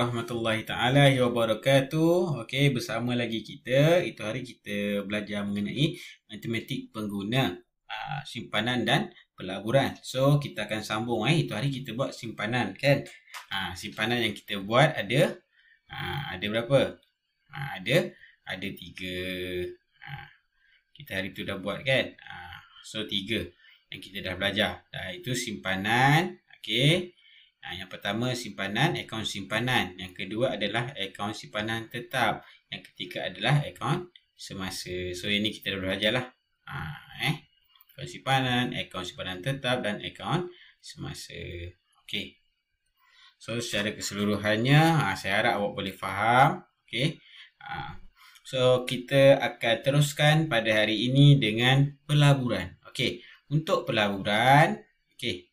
warahmatullahi taala wabarakatuh. Okey, bersama lagi kita. Itu hari kita belajar mengenai matematik pengguna, simpanan dan pelaburan. So, kita akan sambung. Itu hari kita buat simpanan kan. Simpanan yang kita buat ada berapa? Ada 3. Kita hari tu dah buat kan. So 3 yang kita dah belajar. Itu simpanan. Okey. Yang pertama simpanan, akaun simpanan. Yang kedua adalah akaun simpanan tetap. Yang ketiga adalah akaun semasa. So ini kita dah belajar lah. Akaun simpanan tetap dan akaun semasa. Okey. So secara keseluruhannya, saya harap awak boleh faham. Okey. So kita akan teruskan pada hari ini dengan pelaburan. Okey. Untuk pelaburan, okey.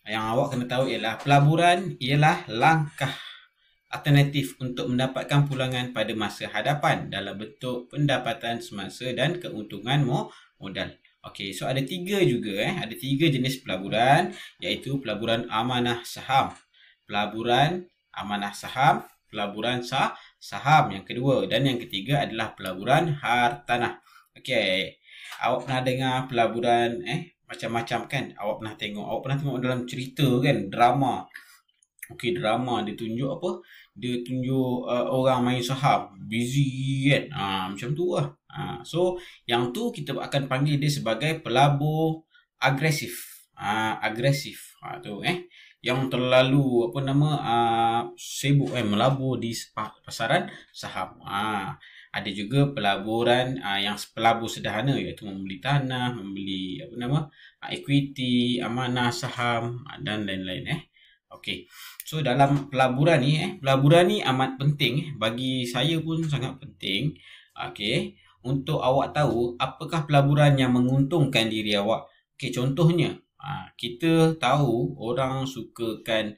Yang awak kena tahu ialah pelaburan ialah langkah alternatif untuk mendapatkan pulangan pada masa hadapan dalam bentuk pendapatan semasa dan keuntungan modal. Okey, so ada 3 juga Ada 3 jenis pelaburan, iaitu pelaburan amanah saham, pelaburan amanah saham, pelaburan saham yang kedua, dan yang ketiga adalah pelaburan hartanah. Okey, awak pernah dengar pelaburan macam-macam kan? Awak pernah tengok dalam cerita kan, drama. Okey, drama dia tunjuk apa? Dia tunjuk orang main saham, busy kan. Macam tu lah. So yang tu kita akan panggil dia sebagai pelabur agresif. Agresif. Tu yang terlalu sibuk melabur di pasaran saham. Ada juga pelaburan yang pelabur sederhana, iaitu membeli tanah, membeli equity, amanah saham dan lain-lain. Okey. So dalam pelaburan ni amat penting bagi saya pun sangat penting. Okey, untuk awak tahu apakah pelaburan yang menguntungkan diri awak. Okey, contohnya kita tahu orang sukakan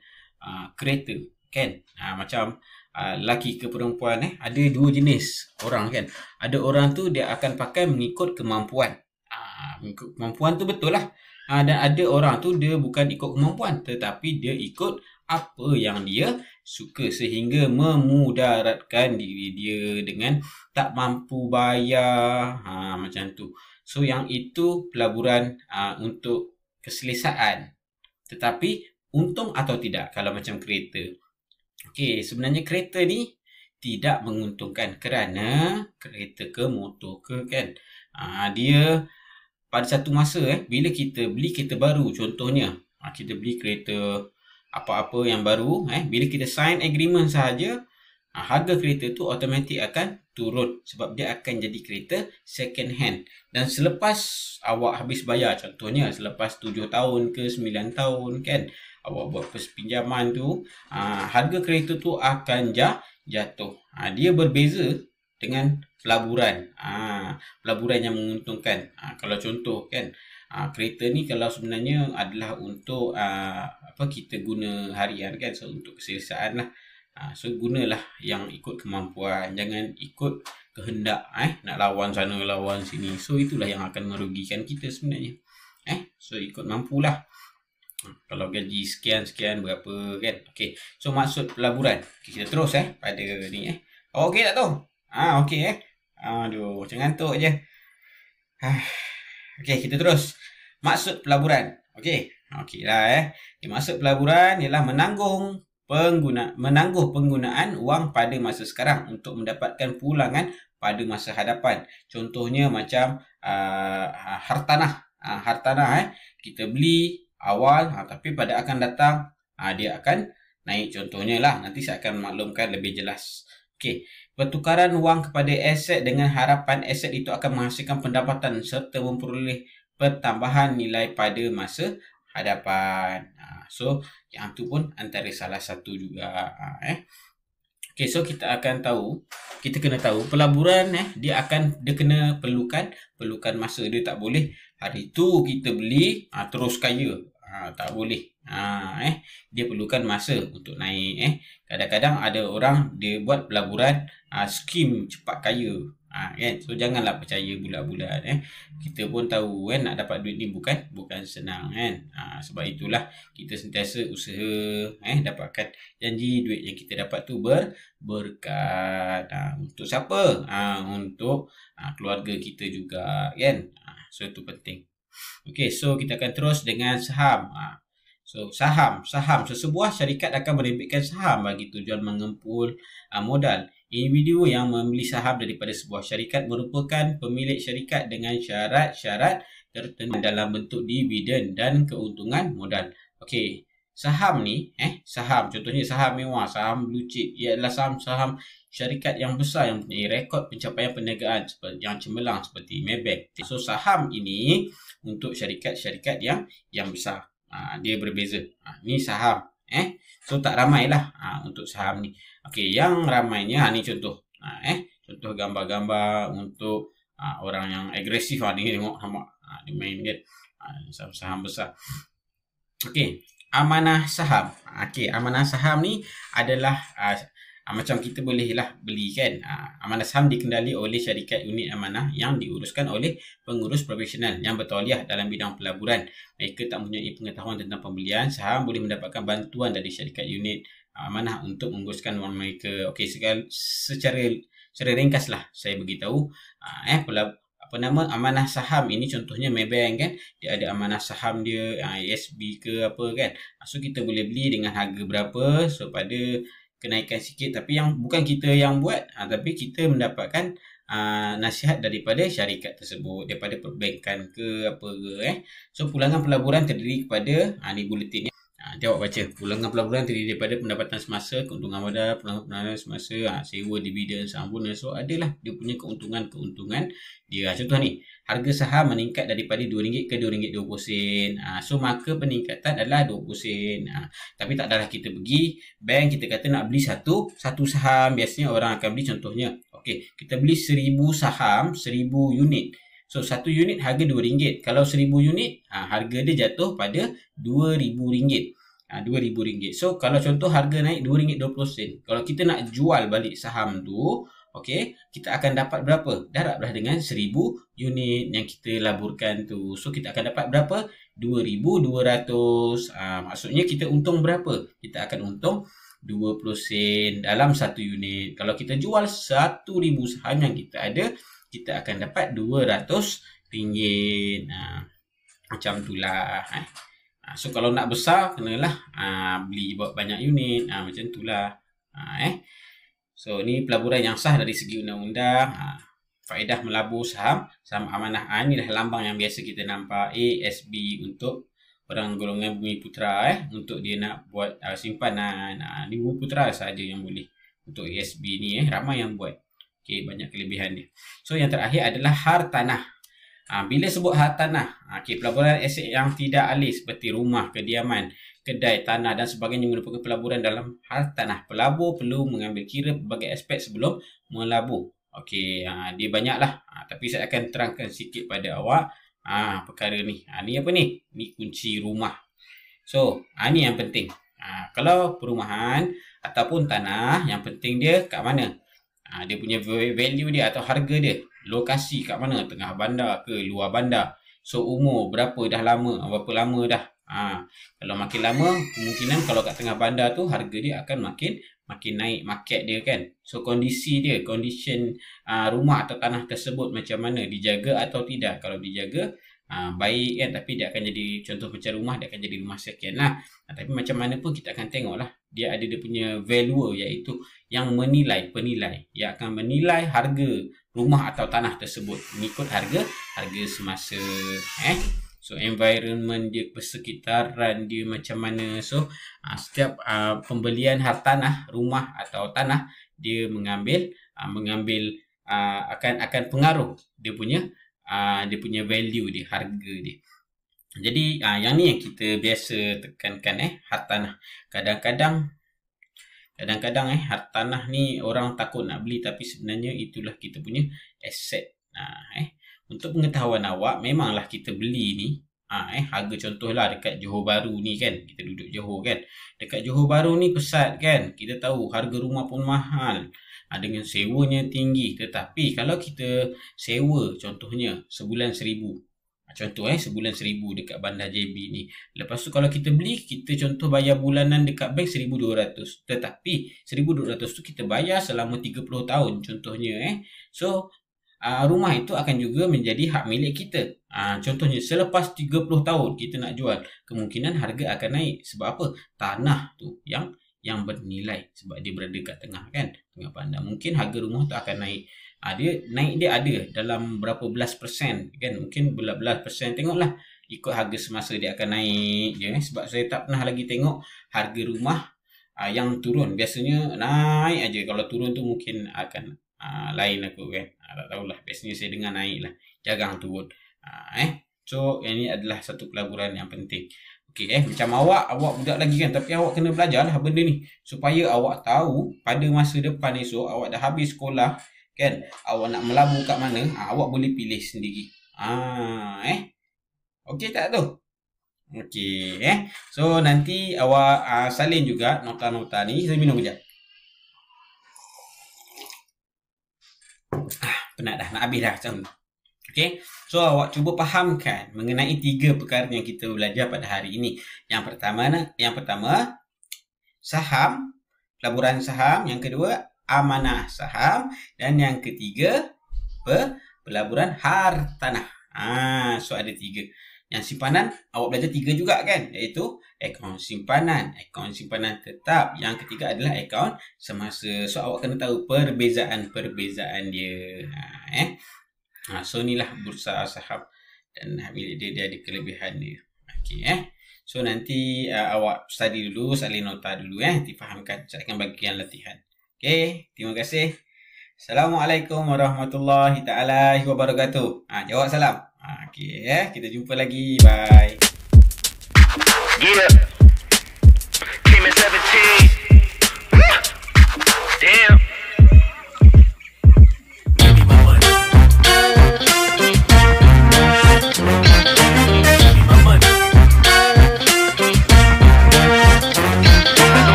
kereta kan. Macam lelaki ke perempuan ada 2 jenis orang kan. Ada orang tu dia akan pakai mengikut kemampuan. Mengikut kemampuan tu betul lah. Dan ada orang tu dia bukan ikut kemampuan, tetapi dia ikut apa yang dia suka, sehingga memudaratkan diri dia dengan tak mampu bayar. Macam tu. So yang itu pelaburan untuk keselesaan. Tetapi untung atau tidak kalau macam kereta. Okey, sebenarnya kereta ni tidak menguntungkan kerana kereta ke motor ke kan. Dia pada satu masa bila kita beli kereta baru, contohnya kita beli kereta apa-apa yang baru, bila kita sign agreement sahaja, harga kereta tu automatik akan turun sebab dia akan jadi kereta second hand. Dan selepas awak habis bayar, contohnya selepas 7 tahun ke 9 tahun kan, awak buat pinjaman tu, harga kereta tu akan jatuh. Dia berbeza dengan pelaburan. Pelaburan yang menguntungkan. Kalau contoh kan, kereta ni kalau sebenarnya adalah untuk kita guna harian kan, so untuk keselesaan lah. So gunalah yang ikut kemampuan, jangan ikut kehendak nak lawan sana lawan sini. So itulah yang akan merugikan kita sebenarnya. So ikut mampulah. Kalau gaji sekian berapa kan. Okey, so maksud pelaburan. Kita terus pada ni Awak okey tak tu? Okey Aduh, macam ngantuk je. Okey, kita terus. Maksud pelaburan. Okey lah maksud pelaburan ialah menangguh penggunaan wang pada masa sekarang untuk mendapatkan pulangan pada masa hadapan. Contohnya macam hartanah. Hartanah kita beli awal, tapi pada akan datang dia akan naik, contohnya lah. Nanti saya akan maklumkan lebih jelas. Okey, pertukaran wang kepada aset dengan harapan aset itu akan menghasilkan pendapatan serta memperoleh pertambahan nilai pada masa hadapan. So yang tu pun antara salah satu juga. Okey, so kita kena tahu pelaburan dia kena perlukan masa. Dia tak boleh hari tu kita beli terus kaya. Tak boleh. Dia perlukan masa untuk naik. Kadang-kadang ada orang dia buat pelaburan skim cepat kaya. Kan? So janganlah percaya bulat-bulat. Kita pun tahu kan, nak dapat duit ni bukan senang kan. Sebab itulah kita sentiasa usaha dapatkan janji duit yang kita dapat tu berkat. Untuk siapa? Untuk keluarga kita juga kan. So itu penting. Okey, so kita akan terus dengan saham. So saham sesebuah syarikat akan menerbitkan saham bagi tujuan mengempul modal. Individu yang membeli saham daripada sebuah syarikat merupakan pemilik syarikat dengan syarat-syarat tertentu dalam bentuk dividen dan keuntungan modal. Okey, saham ni saham, contohnya saham mewah, saham blue chip, ia adalah saham-saham syarikat yang besar yang mempunyai rekod pencapaian perniagaan yang cemerlang seperti Maybank. So saham ini untuk syarikat-syarikat yang besar. Dia berbeza. Ni saham. So tak ramailah untuk saham ni. Okey, yang ramainya ni contoh. Contoh gambar-gambar untuk orang yang agresif ni tengok nampak. Dia main kan. Saham-saham besar. Okey, amanah saham. Okey, amanah saham ni adalah macam kita bolehlah beli kan. Amanah saham dikendali oleh syarikat unit amanah yang diuruskan oleh pengurus profesional yang bertauliah dalam bidang pelaburan. Mereka tak mempunyai pengetahuan tentang pembelian saham, boleh mendapatkan bantuan dari syarikat unit amanah untuk menguruskan wang mereka. Okey, secara ringkaslah saya beritahu amanah saham ini, contohnya Maybank kan, dia ada amanah saham dia, ASB ke apa kan. So kita boleh beli dengan harga berapa, so pada kenaikan sikit, tapi yang bukan kita yang buat, tapi kita mendapatkan nasihat daripada syarikat tersebut, daripada perbankan ke apa ke. So pulangan pelaburan terdiri kepada ni buletin ni. Jawab baca. Pulangan pelaburan terdiri daripada pendapatan semasa, keuntungan modal, pulangan semasa, sewa, dividen, saham bonus. So adalah dia punya keuntungan dia. Contoh ni, harga saham meningkat daripada RM2 ke RM2.20. So maka peningkatan adalah 20 sen. Tapi tak adalah kita pergi bank, kita kata nak beli satu saham. Biasanya orang akan beli, contohnya okey, kita beli 1000 saham, 1000 unit. So satu unit harga RM2. Kalau 1000 unit, harga dia jatuh pada RM2000. RM2.000. So kalau contoh harga naik RM2.20. Kalau kita nak jual balik saham tu, okey, kita akan dapat berapa? Darablah dengan 1000 unit yang kita laburkan tu. So kita akan dapat berapa? 2200. Maksudnya kita untung berapa? Kita akan untung 20 sen dalam satu unit. Kalau kita jual 1000 saham yang kita ada, kita akan dapat RM200. Macam itulah. So kalau nak besar, kenalah beli banyak unit. Macam itulah. So ni pelaburan yang sah dari segi undang-undang. Faedah melabur saham amanah. Inilah lambang yang biasa kita nampak, ASB, untuk orang golongan Bumi Putera. Untuk dia nak buat simpanan. Ni Bumi Putera saja yang boleh. Untuk ASB ni ramai yang buat. Okey, banyak kelebihan dia. So yang terakhir adalah hartanah. Bila sebut hartanah, pelaburan aset yang tidak alih seperti rumah, kediaman, kedai, tanah dan sebagainya merupakan pelaburan dalam hartanah. Pelabur perlu mengambil kira berbagai aspek sebelum melabur. Okey, dia banyaklah. Tapi saya akan terangkan sikit pada awak perkara ni. Ni apa ni? Ni kunci rumah. So, ni yang penting. Kalau perumahan ataupun tanah, yang penting dia kat mana? Dia punya value dia atau harga dia. Lokasi kat mana? Tengah bandar ke luar bandar. So umur berapa dah lama? Berapa lama dah? Kalau makin lama, kemungkinan kalau kat tengah bandar tu harga dia akan makin naik market dia kan. So kondisi dia, condition rumah atau tanah tersebut macam mana, dijaga atau tidak. Kalau dijaga baik kan, tapi dia akan jadi, contoh macam rumah, dia akan jadi rumah sekian lah. Tapi macam mana pun kita akan tengok lah, dia ada dia punya valuer, iaitu yang penilai yang akan menilai harga rumah atau tanah tersebut mengikut harga semasa. So environment dia, persekitaran dia macam mana. So setiap pembelian hartanah, rumah atau tanah, dia mengambil akan pengaruh dia punya value dia, harga dia. Jadi yang ni yang kita biasa tekankan, hartanah. Kadang-kadang hartanah ni orang takut nak beli, tapi sebenarnya itulah kita punya aset. Untuk pengetahuan awak, memanglah kita beli ni harga, contohlah dekat Johor Bahru ni kan, kita duduk Johor kan, dekat Johor Bahru ni pesat kan, kita tahu harga rumah pun mahal. dengan sewanya tinggi. Tetapi kalau kita sewa contohnya sebulan 1,000. Contoh sebulan 1,000 dekat bandar JB ni. Lepas tu kalau kita beli, kita contoh bayar bulanan dekat bank 1,200. Tetapi 1,200 tu kita bayar selama 30 tahun contohnya. So rumah itu akan juga menjadi hak milik kita. Contohnya selepas 30 tahun kita nak jual, kemungkinan harga akan naik. Sebab apa? Tanah tu yang bernilai sebab dia berada kat tengah kan, tengah bandar. Mungkin harga rumah tu akan naik. Dia ada dalam berapa belas persen kan, mungkin belas persen. Tengoklah ikut harga semasa dia akan naik je. Sebab saya tak pernah lagi tengok harga rumah yang turun. Biasanya naik aja. Kalau turun tu mungkin akan lain aku kan. Tak tahulah, biasanya saya dengar naik lah, jarang turun. So ini adalah satu pelaburan yang penting. Okey, macam awak budak lagi kan, tapi awak kena belajar lah benda ni supaya awak tahu pada masa depan esok awak dah habis sekolah kan, awak nak melabur kat mana, awak boleh pilih sendiri. Okey tak tu? Okey, so nanti awak salin juga nota-nota ni. Saya minum kejap. Penat dah, nak habis dah macam ni. Okey, so awak cuba fahamkan mengenai 3 perkara yang kita belajar pada hari ini. Yang pertama saham, pelaburan saham. Yang kedua amanah saham, dan yang ketiga pelaburan hartanah. So ada 3. Yang simpanan awak belajar 3 juga kan, iaitu akaun simpanan tetap. Yang ketiga adalah akaun semasa. So awak kena tahu perbezaan dia. So inilah bursa saham, dan dia ada kelebihan dia. Okey, so nanti awak study dulu, salin nota dulu, difahamkan. Saya akan bagikan latihan. Okey, terima kasih. Assalamualaikum warahmatullahi taala wabarakatuh. Jawab salam. Okey, kita jumpa lagi. Bye.